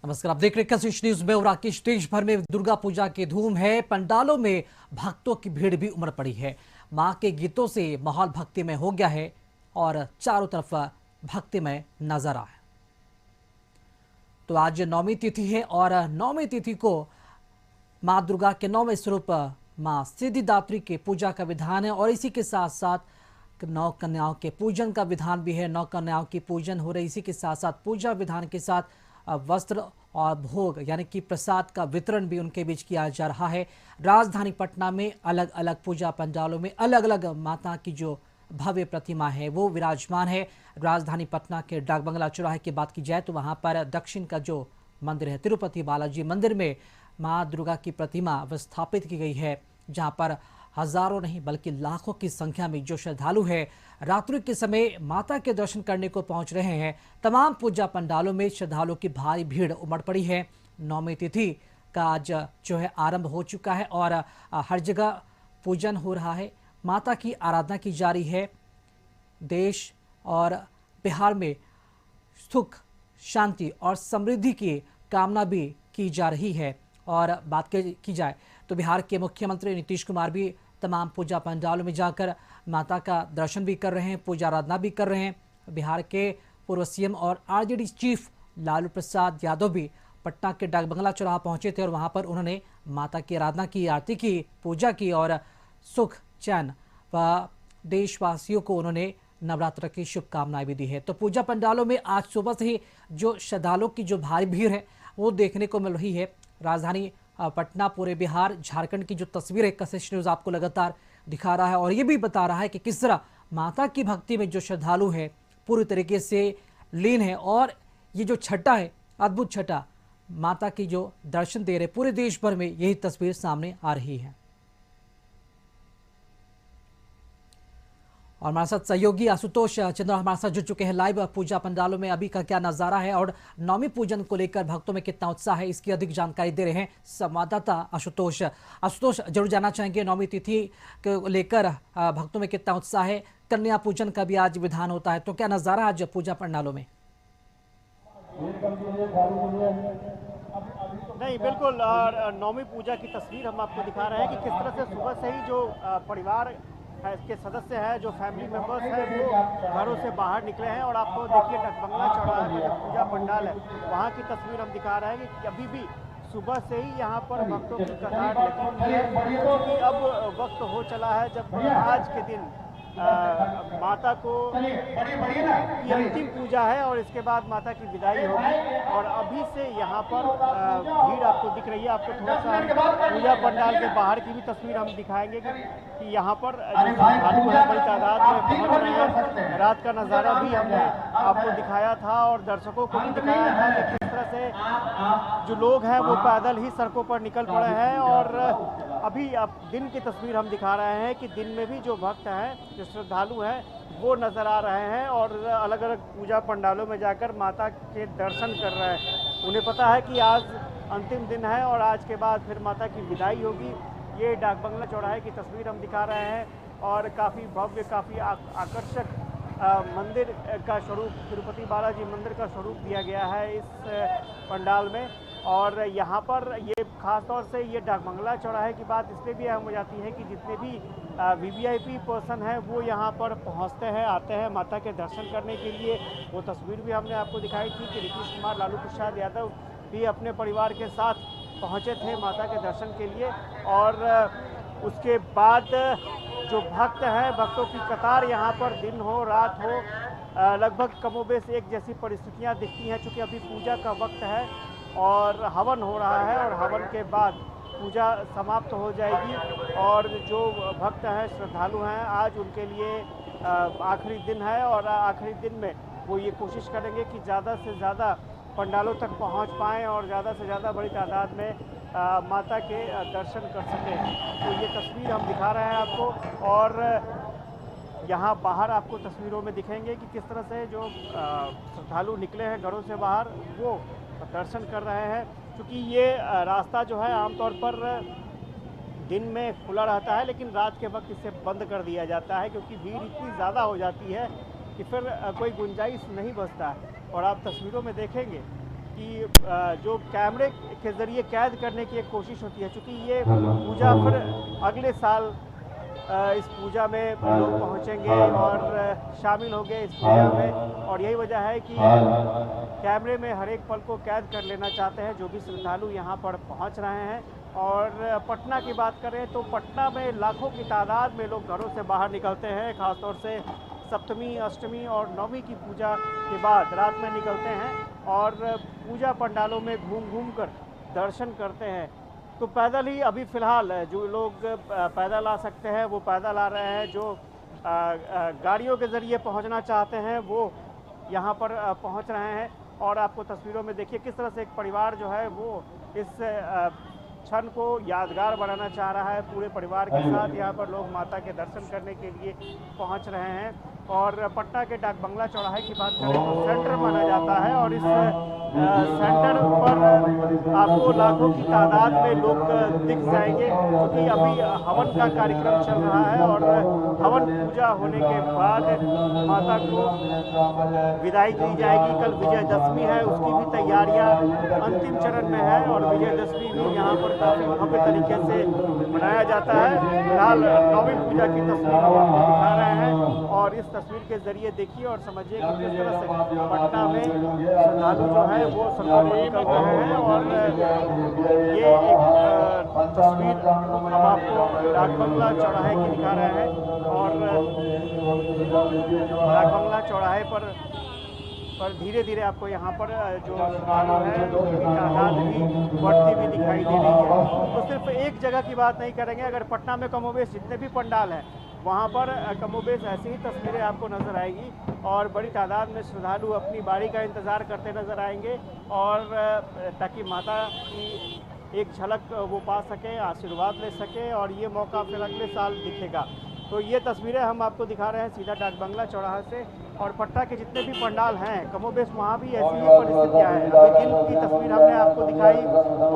नमस्कार, आप देख रहे हैं कशिश न्यूज में। और राकेश, देश भर में दुर्गा पूजा की धूम है। पंडालों में भक्तों की भीड़ भी उमड़ पड़ी है। मां के गीतों से माहौल भक्तिमय हो गया है और चारों तरफ भक्तिमय नजर आ है। तो आज नौमी तिथि है और नौमी तिथि को मां दुर्गा के नौवें स्वरूप मां सिद्धिदात्री के पूजा का विधान है और इसी के साथ साथ नौ कन्याओं के पूजन का विधान भी है। नौ कन्याओं की पूजन हो रही, इसी के साथ साथ पूजा विधान के साथ वस्त्र और भोग यानी कि प्रसाद का वितरण भी उनके बीच किया जा रहा है। राजधानी पटना में अलग अलग पूजा पंडालों में अलग अलग माता की जो भव्य प्रतिमा है वो विराजमान है। राजधानी पटना के डाक बंगला चौराहे की बात की जाए तो वहां पर दक्षिण का जो मंदिर है तिरुपति बालाजी मंदिर में मां दुर्गा की प्रतिमा स्थापित की गई है, जहां पर हजारों नहीं बल्कि लाखों की संख्या में जो श्रद्धालु है रात्रि के समय माता के दर्शन करने को पहुंच रहे हैं। तमाम पूजा पंडालों में श्रद्धालुओं की भारी भीड़ उमड़ पड़ी है। नौमी तिथि का आज जो है आरंभ हो चुका है और हर जगह पूजन हो रहा है, माता की आराधना की जा रही है। देश और बिहार में सुख, शांति और समृद्धि की कामना भी की जा रही है। और बात की जाए तो बिहार के मुख्यमंत्री नीतीश कुमार भी तमाम पूजा पंडालों में जाकर माता का दर्शन भी कर रहे हैं, पूजा आराधना भी कर रहे हैं। बिहार के पूर्व सीएम और आरजेडी चीफ लालू प्रसाद यादव भी पटना के डाक बंगला चौराहा पहुंचे थे और वहां पर उन्होंने माता की आराधना की, आरती की, पूजा की और सुख, चैन व देशवासियों को उन्होंने नवरात्र की शुभकामनाएं भी दी है। तो पूजा पंडालों में आज सुबह से ही जो श्रद्धालुओं की जो भारी भीड़ है वो देखने को मिल रही है। राजधानी पटना, पूरे बिहार, झारखंड की जो तस्वीर है कशिश न्यूज आपको लगातार दिखा रहा है और ये भी बता रहा है कि किस तरह माता की भक्ति में जो श्रद्धालु है पूरी तरीके से लीन है। और ये जो छठा है, अद्भुत छठा, माता की जो दर्शन दे रहे पूरे देश भर में यही तस्वीर सामने आ रही है। और हमारे साथ सहयोगी आशुतोष चंद्र हमारे साथ जुड़ चुके हैं लाइव। पूजा पंडालों में अभी का क्या नजारा है और नौमी पूजन को लेकर भक्तों में कितना उत्साह है, इसकी अधिक जानकारी दे रहे हैं संवाददाता आशुतोष। आशुतोष, जरूर जानना चाहेंगे नौमी तिथि को लेकर भक्तों में कितना उत्साह है। कन्या पूजन का भी आज विधान होता है, तो क्या नजारा आज पूजा पंडालों में? नहीं, बिल्कुल। और नौमी पूजा की तस्वीर हम आपको दिखा रहे हैं कि किस तरह से सुबह से ही जो परिवार है, इसके सदस्य हैं, जो फैमिली मेंबर्स हैं, वो घरों से बाहर निकले हैं। और आपको देखिए डाकबंगला चौराहे पर जो पूजा पंडाल है वहाँ की तस्वीर हम दिखा रहे हैं कि अभी भी सुबह से ही यहाँ पर भक्तों की कतार लगी हुई है, क्योंकि अब वक्त हो चला है जब आज के दिन माता को की अंतिम पूजा है और इसके बाद माता की विदाई होगी। और अभी से यहाँ पर भीड़ आपको दिख रही है। आपको थोड़ा सा पूजा पंडाल के बाहर की भी तस्वीर हम दिखाएंगे कि यहाँ पर जो श्रद्धालु है बड़ी तादाद में पहुँच रहे हैं। रात का नज़ारा भी हमने आपको दिखाया था और दर्शकों को भी दिखाया था कि किस तरह से जो लोग हैं वो पैदल ही सड़कों पर निकल पड़े हैं। और अभी अब दिन की तस्वीर हम दिखा रहे हैं कि दिन में भी जो भक्त हैं, जो श्रद्धालु हैं, वो नज़र आ रहे हैं और अलग अलग पूजा पंडालों में जाकर माता के दर्शन कर रहे हैं। उन्हें पता है कि आज अंतिम दिन है और आज के बाद फिर माता की विदाई होगी। ये डाक बंगला चौराहे की तस्वीर हम दिखा रहे हैं और काफ़ी भव्य, काफ़ी आकर्षक मंदिर का स्वरूप, तिरुपति बालाजी मंदिर का स्वरूप दिया गया है इस पंडाल में। और यहाँ पर ये ख़ास तौर से ये डाक बंगला चौराहे की बात इसलिए भी अहम हो जाती है कि जितने भी वीवीआईपी पर्सन हैं वो यहाँ पर पहुँचते हैं, आते हैं माता के दर्शन करने के लिए। वो तस्वीर भी हमने आपको दिखाई थी कि नीतीश कुमार, लालू प्रसाद यादव भी अपने परिवार के साथ पहुँचे थे माता के दर्शन के लिए। और उसके बाद जो भक्त हैं, भक्तों की कतार यहाँ पर दिन हो रात हो लगभग कमोबेश एक जैसी परिस्थितियाँ दिखती हैं, चूँकि अभी पूजा का वक्त है और हवन हो रहा है और हवन के बाद पूजा समाप्त हो जाएगी। और जो भक्त हैं, श्रद्धालु हैं, आज उनके लिए आखिरी दिन है और आखिरी दिन में वो ये कोशिश करेंगे कि ज़्यादा से ज़्यादा पंडालों तक पहुंच पाएँ और ज़्यादा से ज़्यादा बड़ी तादाद में माता के दर्शन कर सकें। तो ये तस्वीर हम दिखा रहे हैं आपको। और यहाँ बाहर आपको तस्वीरों में दिखेंगे कि किस तरह से जो श्रद्धालु निकले हैं घरों से बाहर, वो दर्शन कर रहे हैं। क्योंकि ये रास्ता जो है आमतौर पर दिन में खुला रहता है, लेकिन रात के वक्त इसे बंद कर दिया जाता है क्योंकि भीड़ इतनी ज़्यादा हो जाती है कि फिर कोई गुंजाइश नहीं बचता है। और आप तस्वीरों में देखेंगे कि जो कैमरे के ज़रिए कैद करने की एक कोशिश होती है, चूँकि ये पूजा फिर अगले साल इस पूजा में लोग पहुंचेंगे और शामिल होंगे इस पूजा में, और यही वजह है कि कैमरे में हर एक पल को कैद कर लेना चाहते हैं जो भी श्रद्धालु यहाँ पर पहुँच रहे हैं। और पटना की बात करें तो पटना में लाखों की तादाद में लोग घरों से बाहर निकलते हैं, ख़ासतौर से सप्तमी, अष्टमी और नवमी की पूजा के बाद रात में निकलते हैं और पूजा पंडालों में घूम घूम कर दर्शन करते हैं। तो पैदल ही अभी फ़िलहाल जो लोग पैदल आ सकते हैं वो पैदल आ रहे हैं, जो गाड़ियों के ज़रिए पहुंचना चाहते हैं वो यहाँ पर पहुंच रहे हैं। और आपको तस्वीरों में देखिए किस तरह से एक परिवार जो है वो इस क्षण को यादगार बनाना चाह रहा है। पूरे परिवार के साथ यहाँ पर लोग माता के दर्शन करने के लिए पहुँच रहे हैं। और पटना के डाक बंगला चौराहे की बात करें तो सेंटर माना जाता है, और इस सेंटर पर आपको लाखों की तादाद में लोग दिख जाएंगे, क्योंकि अभी हवन का कार्यक्रम चल रहा है। और हवन पूजा होने के बाद माता को विदाई दी जाएगी। कल विजयदशमी है, उसकी भी तैयारियां अंतिम चरण में है, और विजयदशमी भी यहाँ पर काफ़ी भव्य तरीके से मनाया जाता है। फिलहाल नौवीं पूजा की तस्वीर हम आपको दिखा रहे हैं, और इस तस्वीर के जरिए देखिए और समझिए कि किस तरह से पटना में श्रद्धालु जो है वो श्रद्धालु निकल रहे हैं। और ये एक तस्वीर हम आपको डाक बंगला चौराहे की दिखा रहे हैं, और डाक बंगला चौराहे पर धीरे धीरे आपको यहाँ पर जो श्रद्धालु हैं उनकी तादाद भी बढ़ती हुई दिखाई दे रही है। तो सिर्फ एक जगह की बात नहीं करेंगे, अगर पटना में कमोबेश जितने भी पंडाल हैं वहाँ पर कमोबेश ऐसी ही तस्वीरें आपको नज़र आएगी, और बड़ी तादाद में श्रद्धालु अपनी बारी का इंतज़ार करते नज़र आएंगे, और ताकि माता की एक झलक वो पा सकें, आशीर्वाद ले सकें, और ये मौका फिर अगले साल दिखेगा। तो ये तस्वीरें हम आपको दिखा रहे हैं सीधा डाक बंगला चौराहा से, और पटना के जितने भी पंडाल हैं कमोबेश वहाँ भी ऐसी ही परिस्थितियाँ हैं। अभी दिन की तस्वीर हमने आपको दिखाई,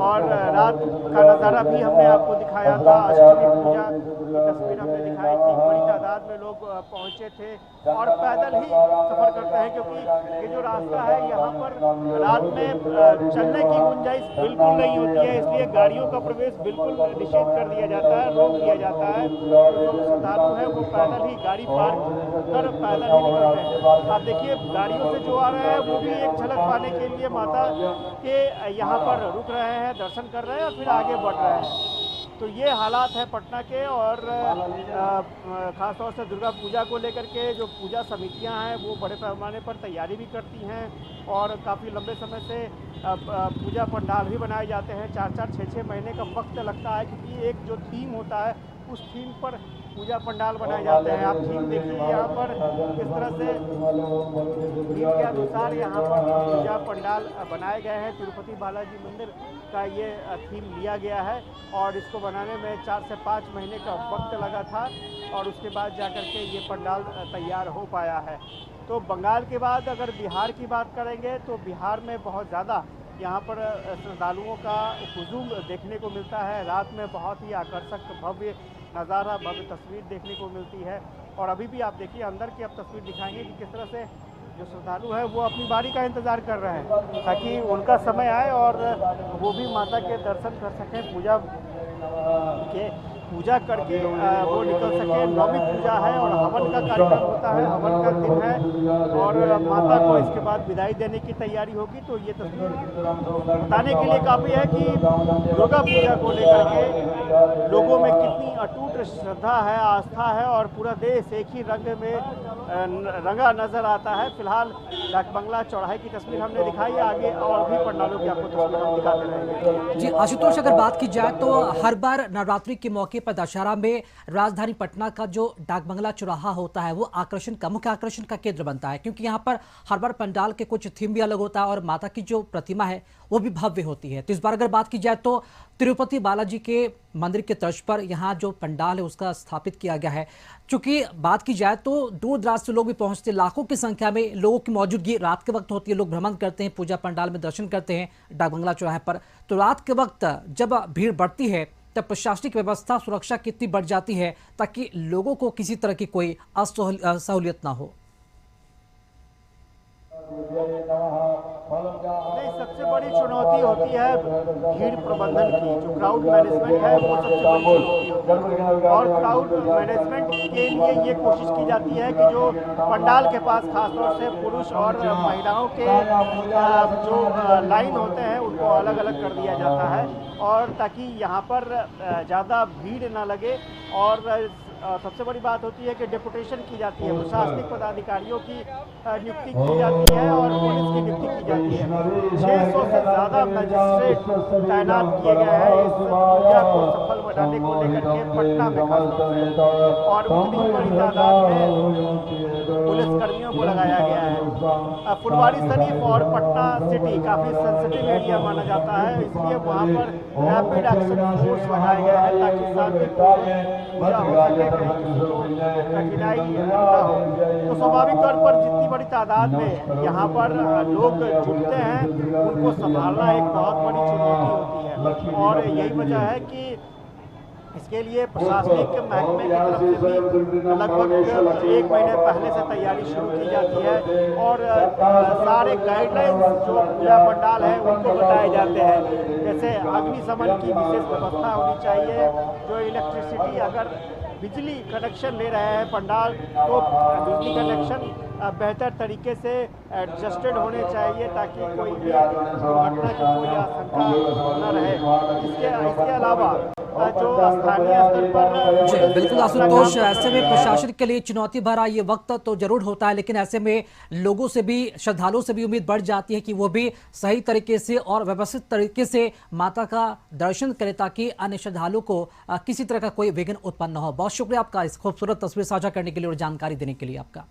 और रात का नज़ारा भी हमने आपको दिखाया था। अष्टमी पूजा की तस्वीर हमने दिखाई थी, बड़ी तादाद में लोग पहुँचे थे और पैदल ही सफ़र करते हैं, क्योंकि ये जो रास्ता है यहाँ पर रात में चलने की गुंजाइश बिल्कुल नहीं होती है, इसलिए गाड़ियों का प्रवेश बिल्कुल निषेध कर दिया जाता है, रोक दिया जाता है। तो जो श्रद्धालु है वो पैदल ही गाड़ी पार्क कर पैदल ही निकलते हैं। आप देखिए गाड़ियों से जो आ रहे हैं वो भी एक झलक पाने के लिए माता के यहाँ पर रुक रहे हैं, दर्शन कर रहे हैं और फिर आगे बढ़ रहे हैं। तो ये हालात है पटना के, और ख़ास तौर से दुर्गा पूजा को लेकर के जो पूजा समितियां हैं वो बड़े पैमाने पर तैयारी भी करती हैं, और काफ़ी लंबे समय से पूजा पंडाल भी बनाए जाते हैं। 4-4, 6-6 महीने का वक्त लगता है, क्योंकि एक जो थीम होता है उस थीम पर पूजा पंडाल बनाए जाते हैं। आप थीम देखिए यहाँ पर किस तरह से थीम के अनुसार यहाँ पर पूजा पंडाल बनाए गए हैं। तिरुपति बालाजी मंदिर का ये थीम लिया गया है, और इसको बनाने में 4 से 5 महीने का वक्त लगा था, और उसके बाद जाकर के ये पंडाल तैयार हो पाया है। तो बंगाल के बाद अगर बिहार की बात करेंगे तो बिहार में बहुत ज़्यादा यहाँ पर श्रद्धालुओं का हुजूम देखने को मिलता है। रात में बहुत ही आकर्षक भव्य नज़ारा, भव्य तस्वीर देखने को मिलती है। और अभी भी आप देखिए अंदर की अब तस्वीर दिखाएंगे कि किस तरह से जो श्रद्धालु है वो अपनी बारी का इंतज़ार कर रहे हैं, ताकि उनका समय आए और वो भी माता के दर्शन कर सकें, पूजा करके वो निकल सके। नौवीं पूजा है और हवन का कार्यक्रम होता है, हवन का दिन है, और माता को इसके बाद विदाई देने की तैयारी होगी। तो ये तस्वीर बताने के लिए काफ़ी है कि दुर्गा पूजा को लेकर के लोगों में कितनी अटूट श्रद्धा है, आस्था है, और पूरा देश एक ही रंग में रंगा नजर आता है। फिलहाल डाक बंगला चौराहे की तस्वीर हमने दिखाई, आगे और भी पंडालों की आपको तस्वीर हम दिखाते रहेंगे। जी आशुतोष, अगर बात की जाए तो हर बार नवरात्रि के मौके पर दशहरा में राजधानी पटना का जो डाक बंगला चौराहा होता है वो आकर्षण का मुख्य आकर्षण का केंद्र बनता है, क्योंकि यहाँ पर हर बार पंडाल के कुछ थीम भी अलग होता है और माता की जो प्रतिमा है वो भी भव्य होती है। तो इस बार अगर बात की जाए तो तिरुपति बालाजी के मंदिर के तर्ज पर यहाँ जो पंडाल है उसका स्थापित किया गया है। चूंकि बात की जाए तो दूर दराज से लोग भी पहुंचते, लाखों की संख्या में लोगों की मौजूदगी रात के वक्त होती है। लोग भ्रमण करते हैं, पूजा पंडाल में दर्शन करते हैं डाक बंगला चौराहे पर। तो रात के वक्त जब भीड़ बढ़ती है तब प्रशासनिक व्यवस्था, सुरक्षा कितनी बढ़ जाती है ताकि लोगों को किसी तरह की कोई असहूलियत ना हो। नहीं, सबसे बड़ी चुनौती होती है भीड़ प्रबंधन की। जो क्राउड मैनेजमेंट है वो सबसे बड़ी चुनौती होती है, और क्राउड मैनेजमेंट के लिए ये कोशिश की जाती है कि जो पंडाल के पास खासतौर से पुरुष और महिलाओं के जो लाइन होते हैं उनको अलग अलग कर दिया जाता है, और ताकि यहाँ पर ज़्यादा भीड़ ना लगे। और सबसे बड़ी बात होती है कि डेपुटेशन की जाती है, प्रशासनिक पदाधिकारियों की नियुक्ति की जाती है और पुलिस की नियुक्ति की जाती है। 600 से ज़्यादा मजिस्ट्रेट तैनात किए गए हैं इस पूजा को सफल बनाने को लेकर के पटना में खासतौर से, और उतनी बड़ी तादाद में पुलिसकर्मियों को लगाया गया है। फुलवारी शरीफ और पटना सिटी काफ़ी सेंसिटिव एरिया माना जाता है, इसलिए वहाँ पर रैपिड एक्शन फोर्स लगाए गए हैं ताकि शांतिपूर्ण पूजा हो सके, कठिनाई न हो। तो स्वाभाविक तौर पर जितनी बड़ी तादाद में यहाँ पर लोग जुटते हैं उनको संभालना एक बहुत बड़ी चुनौती होती है, और यही वजह है कि इसके लिए प्रशासनिक महकमे की तरफ से भी लगभग 1 महीने पहले से तैयारी शुरू की जाती है, और सारे गाइडलाइंस जो पूजा पंडाल है उनको बताए जाते हैं। जैसे अग्निशमन की विशेष व्यवस्था होनी चाहिए, जो इलेक्ट्रिसिटी अगर बिजली कनेक्शन ले रहे हैं पंडाल तो बिजली कनेक्शन बेहतर तरीके से एडजस्टेड होने चाहिए ताकि कोई भी दुर्घटना की कोई आशंका न रहे। इसके अलावा जो स्थानीय स्तर पर जी बिल्कुल आशुतोष, ऐसे में प्रशासन के लिए चुनौती भरा ये वक्त तो जरूर होता है, लेकिन ऐसे में लोगों से भी, श्रद्धालुओं से भी उम्मीद बढ़ जाती है कि वो भी सही तरीके से और व्यवस्थित तरीके से माता का दर्शन करें ताकि अन्य श्रद्धालुओं को किसी तरह का कोई विघ्न उत्पन्न न हो। बहुत शुक्रिया आपका इस खूबसूरत तस्वीर साझा करने के लिए और जानकारी देने के लिए आपका।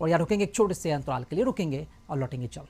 और यहाँ रुकेंगे एक छोटे से अंतराल के लिए, रुकेंगे और लौटेंगे जल्द।